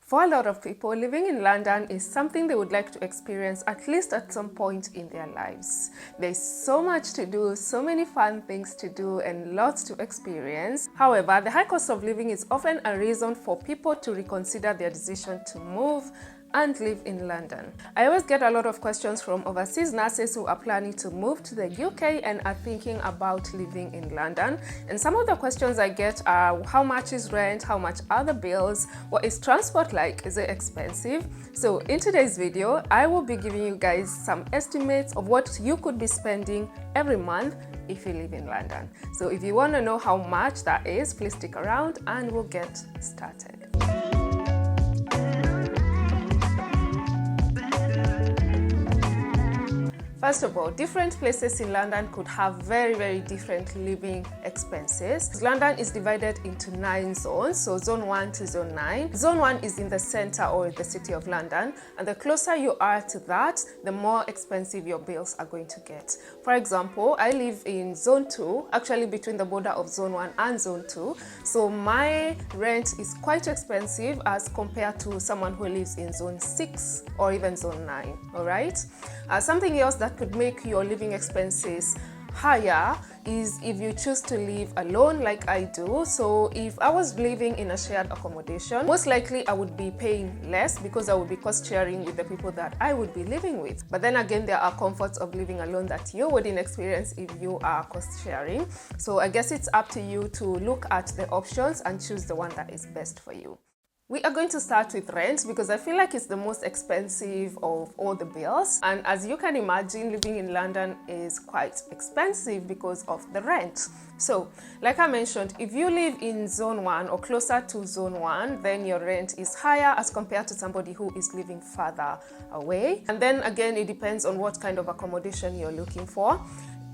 For a lot of people, living in London is something they would like to experience at least at some point in their lives. There's so much to do, so many fun things to do, and lots to experience. However, the high cost of living is often a reason for people to reconsider their decision to move and live in London. I always get a lot of questions from overseas nurses who are planning to move to the UK and are thinking about living in London. And some of the questions I get are, how much is rent? How much are the bills? What is transport like? Is it expensive? So in today's video, I will be giving you guys some estimates of what you could be spending every month if you live in London. So if you want to know how much that is, please stick around and we'll get started. First of all, different places in London could have very different living expenses. London is divided into 9 zones, so zone 1 to zone 9. Zone 1 is in the center or the city of London, and the closer you are to that, the more expensive your bills are going to get. For example, I live in zone 2, actually between the border of zone 1 and zone 2, so my rent is quite expensive as compared to someone who lives in zone 6 or even zone 9, all right? Something else that could make your living expenses higher is if you choose to live alone like I do. So if I was living in a shared accommodation, most likely I would be paying less because I would be cost sharing with the people that I would be living with. But then again, there are comforts of living alone that you wouldn't experience if you are cost sharing. So I guess it's up to you to look at the options and choose the one that is best for you. We are going to start with rent because I feel like it's the most expensive of all the bills. And as you can imagine, living in London is quite expensive because of the rent. So, like I mentioned, if you live in zone 1 or closer to zone 1, then your rent is higher as compared to somebody who is living further away. And then again, it depends on what kind of accommodation you're looking for.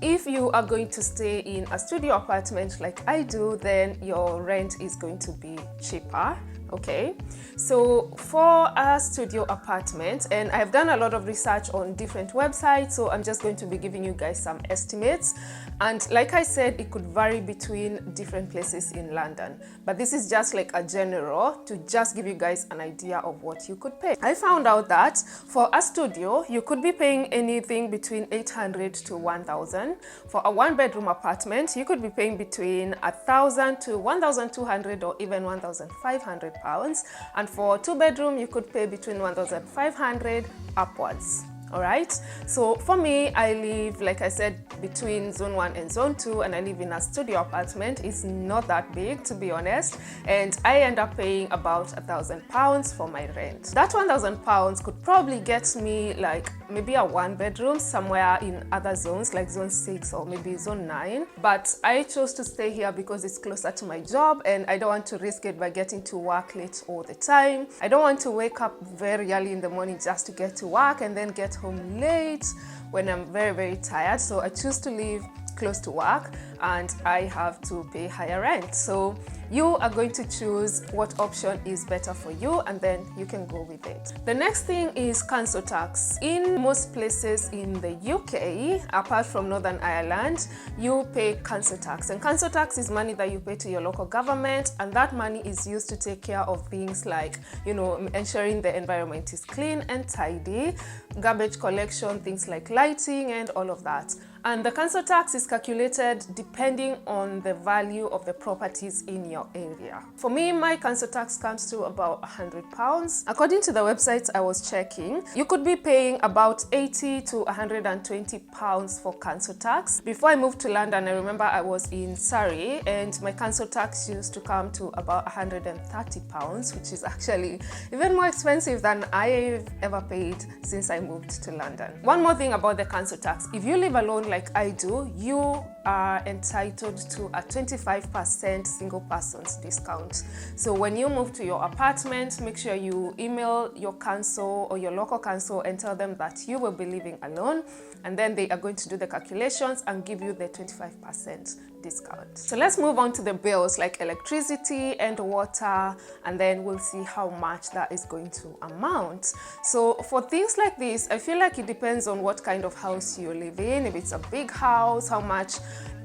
If you are going to stay in a studio apartment like I do, then your rent is going to be cheaper. Okay, so for a studio apartment, and I've done a lot of research on different websites, so I'm just going to be giving you guys some estimates. And like I said, it could vary between different places in London, but this is just like a general to just give you guys an idea of what you could pay. I found out that for a studio, you could be paying anything between 800 to 1,000. For a 1-bedroom apartment, you could be paying between 1,000 to 1,200 or even 1,500 pounds, and for 2-bedroom you could pay between 1,500 upwards. All right, so for me, I live, like I said, between zone 1 and zone 2, and I live in a studio apartment. It's not that big, to be honest, and I end up paying about £1,000 for my rent. That £1,000 could probably get me like maybe a 1-bedroom somewhere in other zones like zone 6 or maybe zone 9, but I chose to stay here because it's closer to my job and I don't want to risk it by getting to work late all the time. I don't want to wake up very early in the morning just to get to work and then get home late when I'm very tired. So I choose to live close to work and I have to pay higher rent. So you are going to choose what option is better for you and then you can go with it. The next thing is council tax. In most places in the UK, apart from Northern Ireland, you pay council tax. And council tax is money that you pay to your local government, and that money is used to take care of things like, you know, ensuring the environment is clean and tidy, garbage collection, things like lighting and all of that. And the council tax is calculated depending on the value of the properties in your area. For me, my council tax comes to about £100. According to the websites I was checking, you could be paying about £80 to £120 for council tax. Before I moved to London, I remember I was in Surrey and my council tax used to come to about £130, which is actually even more expensive than I've ever paid since I moved to London. One more thing about the council tax: if you live alone like I do, you are entitled to a 25% single person's discount. So when you move to your apartment, make sure you email your council or your local council and tell them that you will be living alone, and then they are going to do the calculations and give you the 25% discount. So let's move on to the bills like electricity and water, and then we'll see how much that is going to amount. So for things like this, I feel like it depends on what kind of house you live in. If it's a big house, how much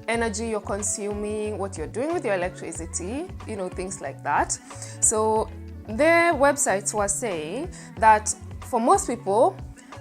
energy you're consuming, what you're doing with your electricity, you know, things like that. So their websites were saying that for most people,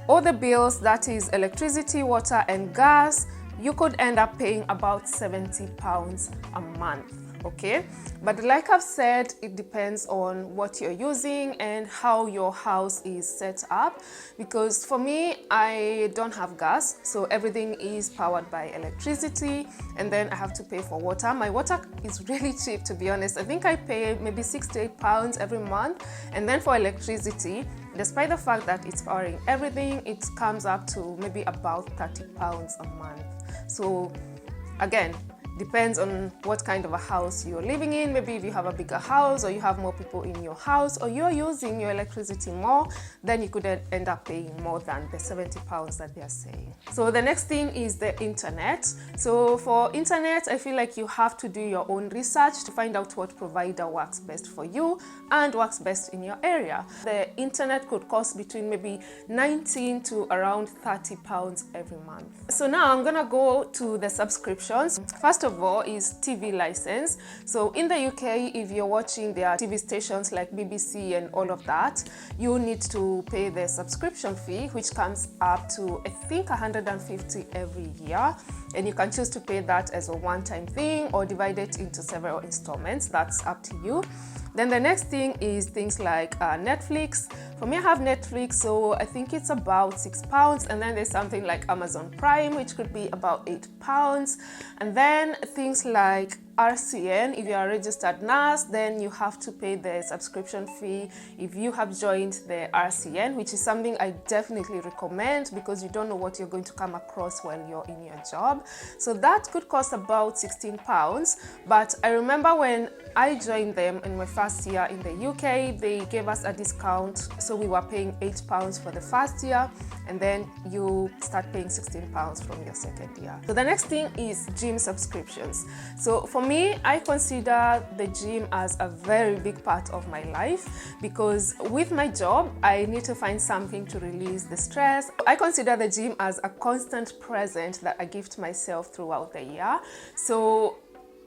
all the bills, that is electricity, water and gas, you could end up paying about £70 a month. Okay, but like I've said, it depends on what you're using and how your house is set up, because for me, I don't have gas, so everything is powered by electricity, and then I have to pay for water. My water is really cheap, to be honest. I think I pay maybe £6 to £8 every month, and then for electricity, despite the fact that it's powering everything, it comes up to maybe about £30 a month. So again, depends on what kind of a house you're living in. Maybe if you have a bigger house, or you have more people in your house, or you're using your electricity more, then you could end up paying more than the £70 that they're saying. So the next thing is the internet. So for internet, I feel like you have to do your own research to find out what provider works best for you and works best in your area. The internet could cost between maybe £19 to around £30 every month. So now I'm gonna go to the subscriptions. First of all is TV license. So in the UK, if you're watching their TV stations like BBC and all of that, you need to pay the subscription fee, which comes up to I think £150 every year, and you can choose to pay that as a one-time thing or divide it into several installments. That's up to you. Then the next thing is things like Netflix. For me, I have Netflix, so I think it's about £6. And then there's something like Amazon Prime, which could be about £8. And then things like RCN, if you are a registered nurse, then you have to pay the subscription fee if you have joined the RCN, which is something I definitely recommend because you don't know what you're going to come across while you're in your job. So that could cost about £16. But I remember when I joined them in my first year in the UK, they gave us a discount. So we were paying £8 for the first year, and then you start paying £16 from your second year. So the next thing is gym subscriptions. So for me, I consider the gym as a very big part of my life because with my job, I need to find something to release the stress. I consider the gym as a constant present that I give to myself throughout the year. So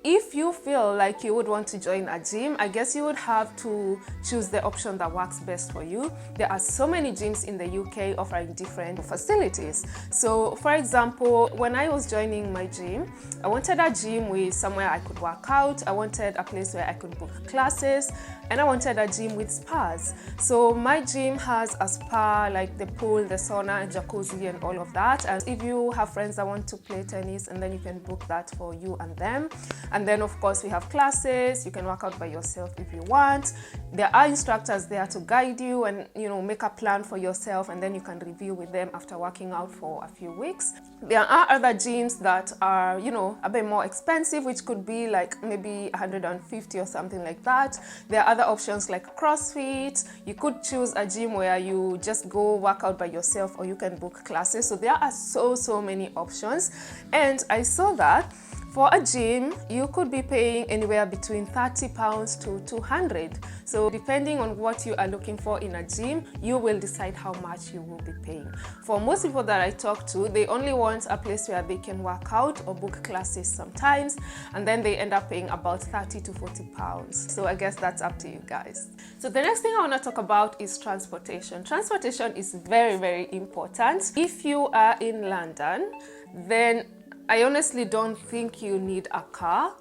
if you feel like you would want to join a gym, I guess you would have to choose the option that works best for you. There are so many gyms in the UK offering different facilities. So for example, when I was joining my gym, I wanted a gym with somewhere I could work out. I wanted a place where I could book classes, and I wanted a gym with spas. So my gym has a spa, like the pool, the sauna, jacuzzi and all of that. And if you have friends that want to play tennis, and then you can book that for you and them. And then of course we have classes. You can work out by yourself if you want. There are instructors there to guide you and make a plan for yourself, and then you can review with them after working out for a few weeks. There are other gyms that are a bit more expensive, which could be like maybe 150 or something like that. There are other options like CrossFit. You could choose a gym where you just go work out by yourself, or you can book classes. So there are so many options, and I saw that for a gym, you could be paying anywhere between £30 to £200. So depending on what you are looking for in a gym, you will decide how much you will be paying. For most people that I talk to, they only want a place where they can work out or book classes sometimes, and then they end up paying about £30 to £40. So I guess that's up to you guys. So the next thing I want to talk about is transportation. Transportation is very important. If you are in London, then I honestly don't think you need a car.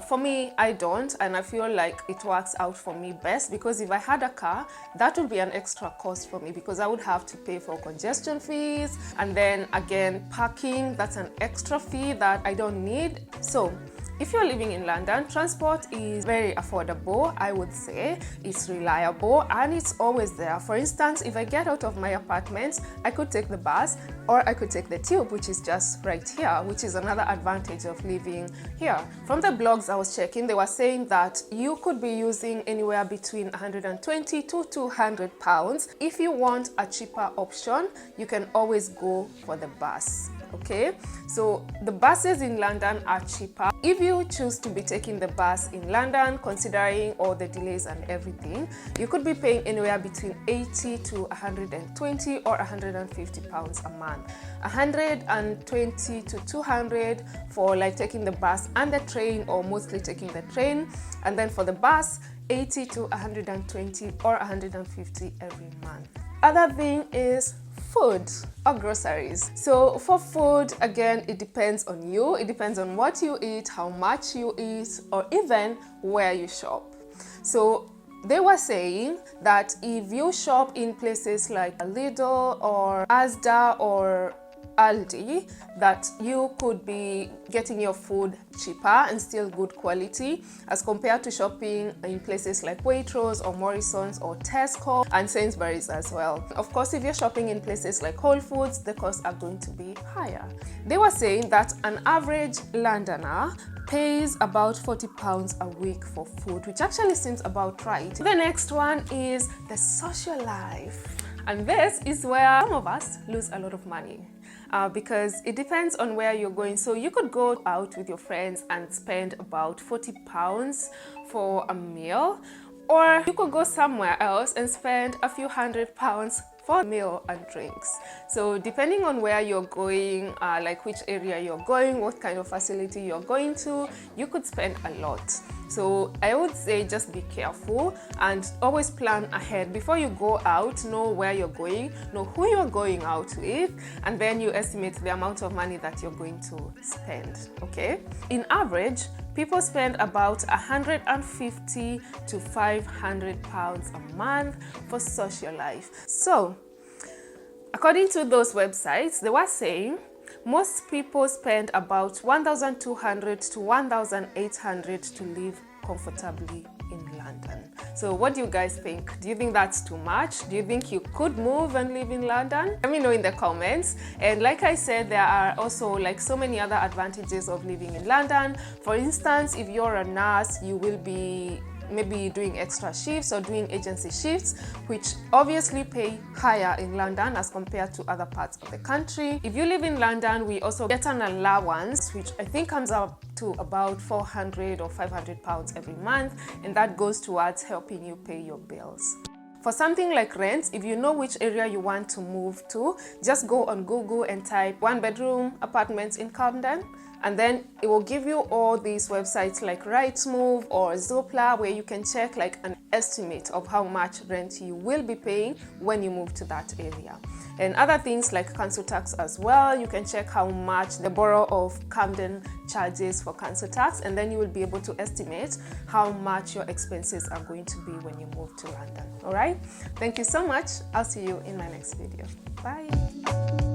For me, I don't, and I feel like it works out for me best, because if I had a car, that would be an extra cost for me because I would have to pay for congestion fees, and then again, parking, that's an extra fee that I don't need. So if you're living in London, transport is very affordable, I would say. It's reliable and it's always there. For instance, if I get out of my apartment, I could take the bus or I could take the tube, which is just right here, which is another advantage of living here. From the blogs I was checking, they were saying that you could be using anywhere between £120 to £200. If you want a cheaper option, you can always go for the bus. Okay, so the buses in London are cheaper. If you choose to be taking the bus in London, considering all the delays and everything, you could be paying anywhere between £80 to £120 or £150 a month. £120 to £200 for like taking the bus and the train, or mostly taking the train. And then for the bus, 80 to 120 or 150 every month. Other thing is food or groceries. So for food, again, it depends on you. It depends on what you eat, how much you eat, or even where you shop. So they were saying that if you shop in places like Lidl or Asda or Aldi, that you could be getting your food cheaper and still good quality as compared to shopping in places like Waitrose or Morrison's or Tesco and Sainsbury's as well. Of course, if you're shopping in places like Whole Foods, the costs are going to be higher. They were saying that an average Londoner pays about £40 a week for food, which actually seems about right. The next one is the social life. And this is where some of us lose a lot of money. Because it depends on where you're going. So you could go out with your friends and spend about £40 for a meal, or you could go somewhere else and spend a few £100s for a meal and drinks. So depending on where you're going, like which area you're going, what kind of facility you're going to, you could spend a lot. So I would say just be careful and always plan ahead before you go out. Know where you're going, know who you're going out with, and then you estimate the amount of money that you're going to spend. Okay, in average, people spend about 150 to 500 pounds a month for social life. So according to those websites, they were saying most people spend about 1,200 to 1,800 to live comfortably in London. So what do you guys think? Do you think that's too much? Do you think you could move and live in London? Let me know in the comments. And like I said, there are also like so many other advantages of living in London. For instance, if you're a nurse, you will be maybe doing extra shifts or doing agency shifts, which obviously pay higher in London as compared to other parts of the country. If you live in London, we also get an allowance, which I think comes up to about 400 or 500 pounds every month, and that goes towards helping you pay your bills. For something like rent, if you know which area you want to move to, just go on Google and type 1-bedroom apartments in Camden, and then it will give you all these websites like Rightmove or Zoopla, where you can check like an estimate of how much rent you will be paying when you move to that area. And other things like council tax as well, you can check how much the borough of Camden charges for council tax, and then you will be able to estimate how much your expenses are going to be when you move to London. All right, thank you so much. I'll see you in my next video. Bye.